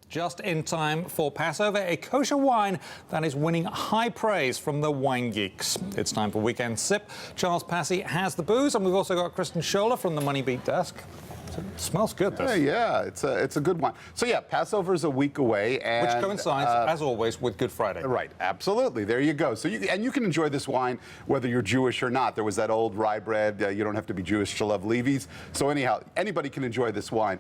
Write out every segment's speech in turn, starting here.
just in time for Passover, a kosher wine that is winning high praise from the wine geeks. It's time for Weekend Sip. Charles Passy has the booze, and we've also got Kristen Scholler from the Money Beat desk. It smells good, this. Yeah, it's a good one. So yeah, Passover's a week away, and which coincides, as always, with Good Friday. Right, absolutely. There you go. So you can enjoy this wine whether you're Jewish or not. There was that old rye bread. You don't have to be Jewish to love Levy's. So anyhow, anybody can enjoy this wine.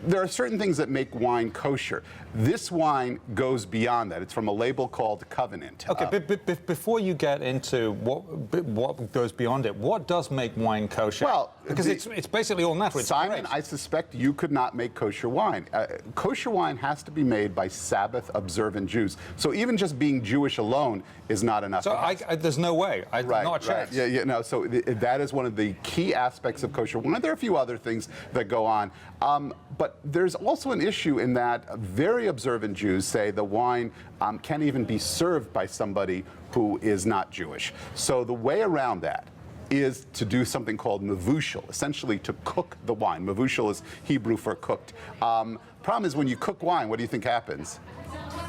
There are certain things that make wine kosher. This wine goes beyond that. It's from a label called Covenant. Okay, before you get into what goes beyond it, what does make wine kosher? Well, because it's basically all natural. Simon, I suspect you could not make kosher wine. Kosher wine has to be made by Sabbath-observant Jews. So even just being Jewish alone is not enough. So there's no way. Not a chance. Right. Yeah, no. So that is one of the key aspects of kosher wine. There are a few other things that go on. But there's also an issue in that very observant Jews say the wine can't even be served by somebody who is not Jewish. So the way around that is to do something called mavushal, essentially to cook the wine. Mavushal is Hebrew for cooked. Problem is, when you cook wine, what do you think happens?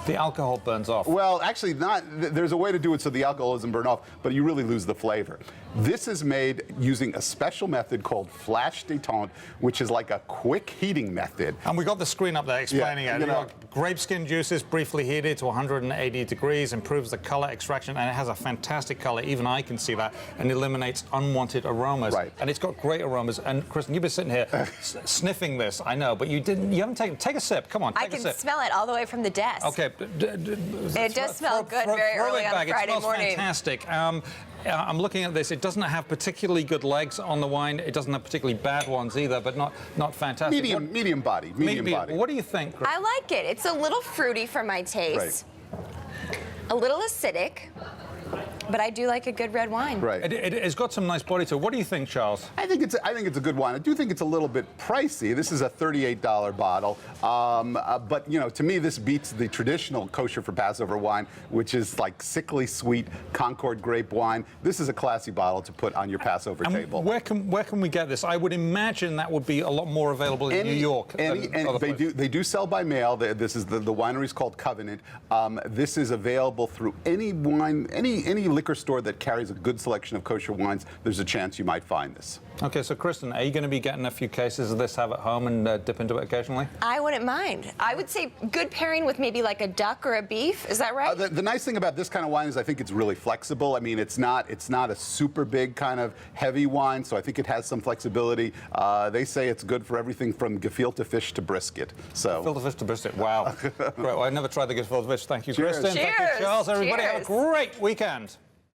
The alcohol burns off. Well, actually not. There's a way to do it so the alcohol doesn't burn off, but you really lose the flavor. This is made using a special method called flash détente, which is like a quick heating method. And we got the screen up there explaining it. Grape skin juices briefly heated to 180 degrees, improves the color extraction, and it has a fantastic color. Even I can see that, and eliminates unwanted aromas. Right. And it's got great aromas. And Kristen, you've been sitting here sniffing this, I know, but you haven't taken. Take a sip. Come on, take a sip. I can smell it all the way from the desk. Okay. It does smell good very early on a Friday morning. It smells fantastic. I'm looking at this. It doesn't have particularly good legs on the wine. It doesn't have particularly bad ones either, but not fantastic. Medium body. What do you think, Chris? I like it. It's a little fruity for my taste. Right. A little acidic. But I do like a good red wine. Right. It's got some nice body to it. What do you think, Charles? I think it's a good wine. I do think it's a little bit pricey. This is a $38 bottle, but to me this beats the traditional kosher for Passover wine, which is like sickly sweet Concord grape wine. This is a classy bottle to put on your Passover table. Where can we get this? I would imagine that would be a lot more available in New York. They do sell by mail. This is the winery's called Covenant. This is available through any liquor store that carries a good selection of kosher wines. There's a chance you might find this. Okay, so Kristen, are you going to be getting a few cases of this, have at home, and dip into it occasionally? I wouldn't mind. I would say good pairing with maybe like a duck or a beef. Is that right? The nice thing about this kind of wine is I think it's really flexible. I mean, it's not a super big kind of heavy wine, so I think it has some flexibility. They say it's good for everything from gefilte fish to brisket. So gefilte fish to brisket. Wow. Great. Well, I never tried the gefilte fish. Thank you, Cheers. Kristen. Cheers. Thank you, Charles. Everybody Cheers. have a great weekend.